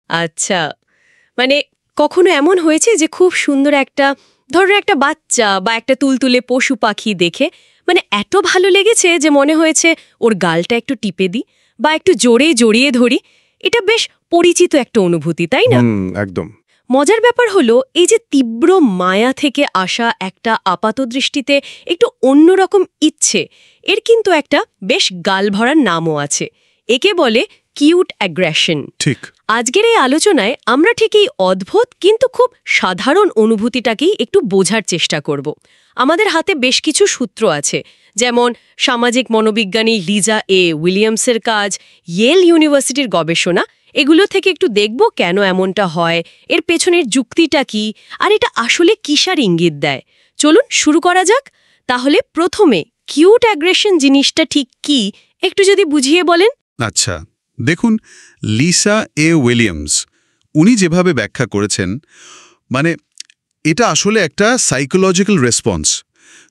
আচ্ছা, মানে কখনো এমন হয়েছে যে খুব সুন্দর ধরো একটা বাচ্চা বা একটা তুলতুলে পশু পাখি দেখে মানে এত ভালো লেগেছে যে মনে হয়েছে ওর গালটা একটু টিপে দিই বা একটু জোরে জড়িয়ে ধরি? এটা বেশ পরিচিত একটা অনুভূতি, তাই না? একদম। মজার ব্যাপার হলো এই যে তীব্র মায়া থেকে আসা একটা আপাতদৃষ্টিতে একটু অন্যরকম ইচ্ছে, এর কিন্তু একটা বেশ গালভরার নামও আছে। একে বলে কিউট অ্যাগ্রেশন। ঠিক। আজকের এই আলোচনায় আমরা ঠিক এই অদ্ভুত কিন্তু খুব সাধারণ অনুভূতিটাকেই একটু বোঝার চেষ্টা করব। আমাদের হাতে বেশ কিছু সূত্র আছে, যেমন সামাজিক মনোবিজ্ঞানী লিজা এ উইলিয়ামসের কাজ, ইয়েল ইউনিভার্সিটির গবেষণা। এগুলো থেকে একটু দেখব কেন এমনটা হয়, এর পেছনের যুক্তিটা কি, আর এটা আসলে কিসার ইঙ্গিত দেয়। চলুন শুরু করা যাক। তাহলে প্রথমে কিউট অ্যাগ্রেশন জিনিসটা ঠিক কি একটু যদি বুঝিয়ে বলেন। আচ্ছা, দেখুন, লিসা এ উইলিয়ামস উনি যেভাবে ব্যাখ্যা করেছেন, মানে এটা আসলে একটা সাইকোলজিক্যাল রেসপন্স।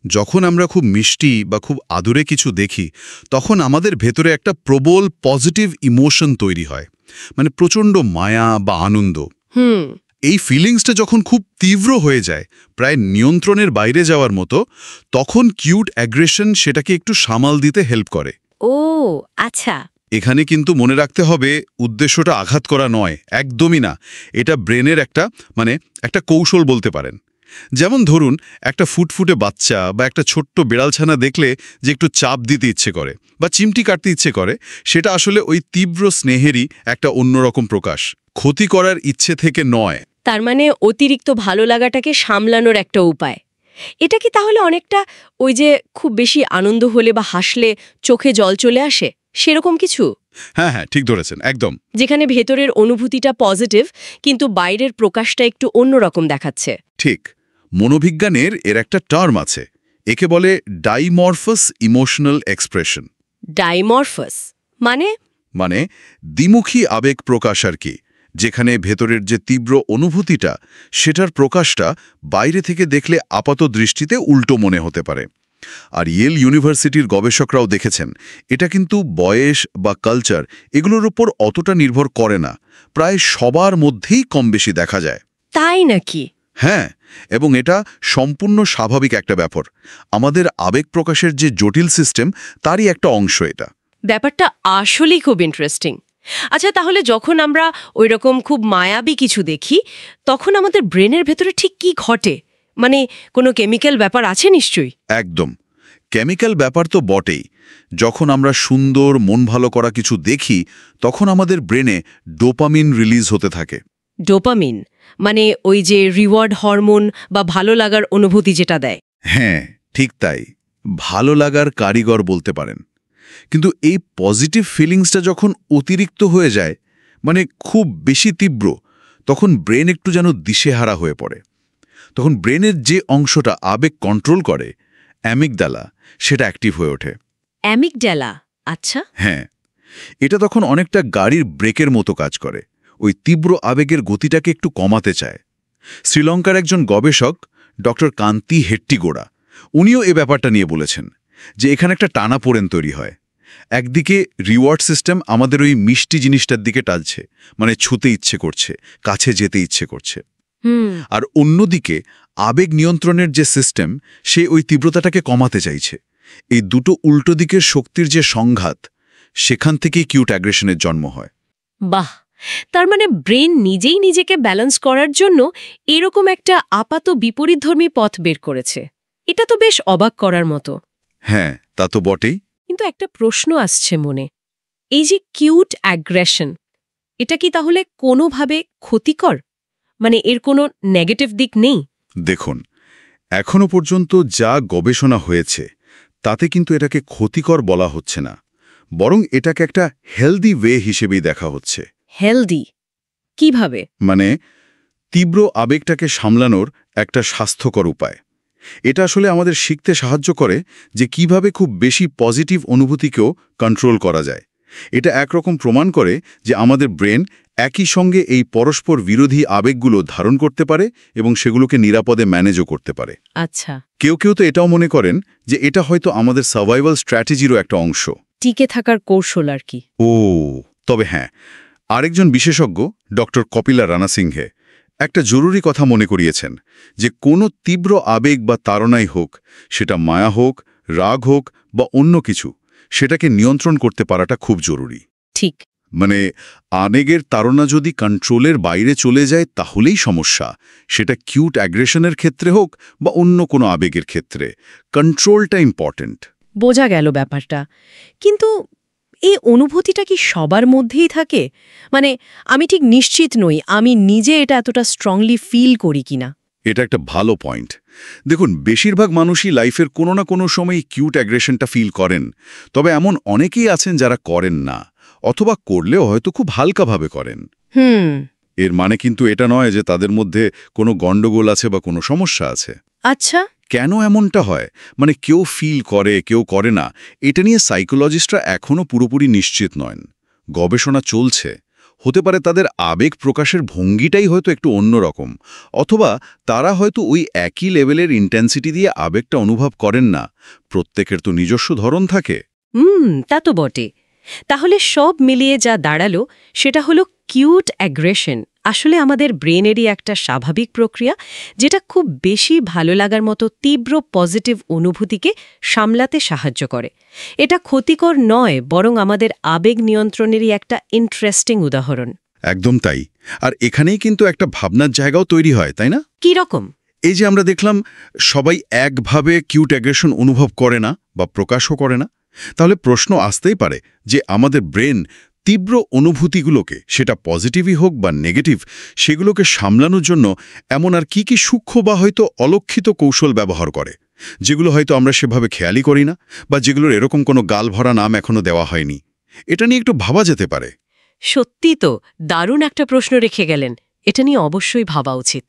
যখন আমরা খুব মিষ্টি বা খুব আদুরে কিছু দেখি, তখন আমাদের ভেতরে একটা প্রবল পজিটিভ ইমোশন তৈরি হয়, মানে প্রচণ্ড মায়া বা আনন্দ। এই ফিলিংসটা যখন খুব তীব্র হয়ে যায়, প্রায় নিয়ন্ত্রণের বাইরে যাওয়ার মতো, তখন কিউট অ্যাগ্রেশন সেটাকে একটু সামাল দিতে হেল্প করে। ও আচ্ছা। এখানে কিন্তু মনে রাখতে হবে, উদ্দেশ্যটা আঘাত করা নয়, একদমই না। এটা ব্রেনের একটা কৌশল বলতে পারেন। যেমন ধরুন, একটা ফুটফুটে বাচ্চা বা একটা ছোট্ট বিড়ালছানা দেখলে যে একটু চাপ দিতে ইচ্ছে করে বা চিমটি কাটতে ইচ্ছে করে, সেটা আসলে ওই তীব্র স্নেহেরই একটা অন্যরকম প্রকাশ, ক্ষতি করার ইচ্ছে থেকে নয়। তার মানে অতিরিক্ত ভালো লাগাটাকে সামলানোর একটা উপায়। এটা কি তাহলে অনেকটা ওই যে খুব বেশি আনন্দ হলে বা হাসলে চোখে জল চলে আসে, সেরকম কিছু? হ্যাঁ হ্যাঁ, ঠিক ধরেছেন, একদম। যেখানে ভেতরের অনুভূতিটা পজিটিভ কিন্তু বাইরের প্রকাশটা একটু অন্যরকম দেখাচ্ছে। ঠিক। মনোবিজ্ঞানের এর একটা টার্ম আছে, একে বলে ডাইমরফাস ইমোশনাল এক্সপ্রেশন। ডাইমরফাস মানে দ্বিমুখী আবেগ প্রকাশ আর কি, যেখানে ভেতরের যে তীব্র অনুভূতিটা, সেটার প্রকাশটা বাইরে থেকে দেখলে আপাত দৃষ্টিতে উল্টো মনে হতে পারে। আর ইয়েল ইউনিভার্সিটির গবেষকরাও দেখেছেন, এটা কিন্তু বয়স বা কালচার এগুলোর উপর অতটা নির্ভর করে না, প্রায় সবার মধ্যেই কম বেশি দেখা যায়। তাই নাকি? হ্যাঁ, এবং এটা সম্পূর্ণ স্বাভাবিক একটা ব্যাপার। আমাদের আবেগ প্রকাশের যে জটিল সিস্টেম, তারই একটা অংশ এটা। ব্যাপারটা আসলেই খুব ইন্টারেস্টিং। আচ্ছা, তাহলে যখন আমরা ওইরকম খুব মায়াবী কিছু দেখি, তখন আমাদের ব্রেনের ভেতরে ঠিক কি ঘটে? মানে কোনো কেমিক্যাল ব্যাপার আছে নিশ্চয়ই? একদম, কেমিক্যাল ব্যাপার তো বটেই। যখন আমরা সুন্দর, মন ভালো করা কিছু দেখি, তখন আমাদের ব্রেনে ডোপামিন রিলিজ হতে থাকে। ডোপামিন মানে ওই যে রিওয়ার্ড হরমোন বা ভালো লাগার অনুভূতি যেটা দেয়? হ্যাঁ, ঠিক তাই, ভালো লাগার কারিগর বলতে পারেন। কিন্তু এই পজিটিভ ফিলিংসটা যখন অতিরিক্ত হয়ে যায়, মানে খুব বেশি তীব্র, তখন ব্রেন একটু যেন দিশেহারা হয়ে পড়ে। তখন ব্রেনের যে অংশটা আবেগ কন্ট্রোল করে, অ্যামিগডালা, সেটা অ্যাক্টিভ হয়ে ওঠে। অ্যামিগডালা? আচ্ছা। হ্যাঁ, এটা তখন অনেকটা গাড়ির ব্রেকের মতো কাজ করে, ওই তীব্র আবেগের গতিটাকে একটু কমাতে চায়। শ্রীলঙ্কার একজন গবেষক ডক্টর কান্তি হেট্টিগোড়া, উনিও এ ব্যাপারটা নিয়ে বলেছেন যে এখানে একটা টানাপোড়েন তৈরি হয়। একদিকে রিওয়ার্ড সিস্টেম আমাদের ওই মিষ্টি জিনিসটার দিকে টানছে, মানে ছুতে ইচ্ছে করছে, কাছে যেতে ইচ্ছে করছে। আর অন্যদিকে আবেগ নিয়ন্ত্রণের যে সিস্টেম, সে ওই তীব্রতাটাকে কমাতে চাইছে। এই দুটো উল্টো দিকের শক্তির যে সংঘাত, সেখান থেকেই কিউট অ্যাগ্রেশনের জন্ম হয়। বাহ, তার মানে ব্রেন নিজেই নিজেকে ব্যালেন্স করার জন্য এরকম একটা আপাত বিপরীতধর্মী পথ বের করেছে। এটা তো বেশ অবাক করার মতো। হ্যাঁ, তা তো বটেই। কিন্তু একটা প্রশ্ন আসছে মনে, এই যে কিউট অ্যাগ্রেশন, এটা কি তাহলে কোনোভাবে ক্ষতিকর? মানে এর কোনো নেগেটিভ দিক নেই? দেখুন, এখনো পর্যন্ত যা গবেষণা হয়েছে, তাতে কিন্তু এটাকে ক্ষতিকর বলা হচ্ছে না, বরং এটাকে একটা হেলদি ওয়ে হিসেবেই দেখা হচ্ছে। হেলদি কিভাবে? মানে তীব্র আবেগটাকে সামলানোর একটা স্বাস্থ্যকর উপায়। এটা আসলে আমাদের শিখতে সাহায্য করে যে কিভাবে খুব বেশি পজিটিভ অনুভূতিকেও কন্ট্রোল করা যায়। এটা একরকম প্রমাণ করে যে আমাদের ব্রেন একই সঙ্গে এই পরস্পর বিরোধী আবেগগুলো ধারণ করতে পারে এবং সেগুলোকে নিরাপদে ম্যানেজও করতে পারে। আচ্ছা। কেউ কেউ তো এটাও মনে করেন যে এটা হয়তো আমাদের সার্ভাইভাল স্ট্র্যাটেজিরও একটা অংশ, টিকে থাকার কৌশল আর কি। ও তবে হ্যাঁ, আরেকজন বিশেষজ্ঞ ডক্টর কপিলা রানাসিংহে একটা জরুরি কথা মনে করিয়েছেন যে কোনো তীব্র আবেগ বা তাড়নাই হোক, সেটা মায়া হোক, রাগ হোক বা অন্য কিছু, সেটাকে নিয়ন্ত্রণ করতে পারাটা খুব জরুরি। ঠিক। মানে আবেগের তাড়না যদি কন্ট্রোলের বাইরে চলে যায় তাহলেই সমস্যা। সেটা কিউট অ্যাগ্রেশনের ক্ষেত্রে হোক বা অন্য কোনো আবেগের ক্ষেত্রে, কন্ট্রোলটা ইম্পর্ট্যান্ট। বোঝা গেল ব্যাপারটা। কিন্তু এই অনুভূতিটা কি সবার মধ্যেই থাকে? মানে আমি ঠিক নিশ্চিত নই আমি নিজে এটা এতটা স্ট্রংলি ফিল করি কিনা। এটা একটা ভালো পয়েন্ট। দেখুন, বেশিরভাগ মানুষই লাইফের কোনো না কোনো সময় কিউট অ্যাগ্রেশনটা ফিল করেন, তবে এমন অনেকেই আছেন যারা করেন না, অথবা করলেও হয়তো খুব হালকাভাবে করেন। এর মানে কিন্তু এটা নয় যে তাদের মধ্যে কোনো গণ্ডগোল আছে বা কোনো সমস্যা আছে। আচ্ছা। কেন এমনটা হয়, মানে কেউ ফিল করে কেউ করে না, এটা নিয়ে সাইকোলজিস্টরা এখনও পুরোপুরি নিশ্চিত নন। গবেষণা চলছে। হতে পারে তাদের আবেগ প্রকাশের ভঙ্গিটাই হয়তো একটু অন্যরকম, অথবা তারা হয়তো ওই একই লেভেলের ইন্টেন্সিটি দিয়ে আবেগটা অনুভব করেন না। প্রত্যেকের তো নিজস্ব ধরন থাকে। তা তো বটে। তাহলে সব মিলিয়ে যা দাঁড়ালো সেটা হলো কিউট অ্যাগ্রেশন আসলে আমাদের ব্রেনেরই একটা স্বাভাবিক প্রক্রিয়া, যেটা খুব বেশি ভালো লাগার মতো তীব্র পজিটিভ অনুভূতিকে সামলাতে সাহায্য করে। এটা ক্ষতিকর নয়, বরং আমাদের আবেগ নিয়ন্ত্রণেরই একটা ইন্টারেস্টিং উদাহরণ। একদম তাই। আর এখানেই কিন্তু একটা ভাবনার জায়গাও তৈরি হয়, তাই না? কি রকম? এই যে আমরা দেখলাম সবাই একভাবে কিউট অ্যাগ্রেশন অনুভব করে না বা প্রকাশও করে না, তাহলে প্রশ্ন আসতেই পারে যে আমাদের ব্রেন তীব্র অনুভূতিগুলোকে, সেটা পজিটিভই হোক বা নেগেটিভ, সেগুলোকে সামলানোর জন্য এমন আর কি সূক্ষ্ম বা হয়তো অলক্ষিত কৌশল ব্যবহার করে, যেগুলো হয়তো আমরা সেভাবে খেয়ালই করি না, বা যেগুলোর এরকম কোনো গালভরা নাম এখনো দেওয়া হয়নি। এটা নিয়ে একটু ভাবা যেতে পারে। সত্যি তো দারুণ একটা প্রশ্ন রেখে গেলেন। এটা নিয়ে অবশ্যই ভাবা উচিত।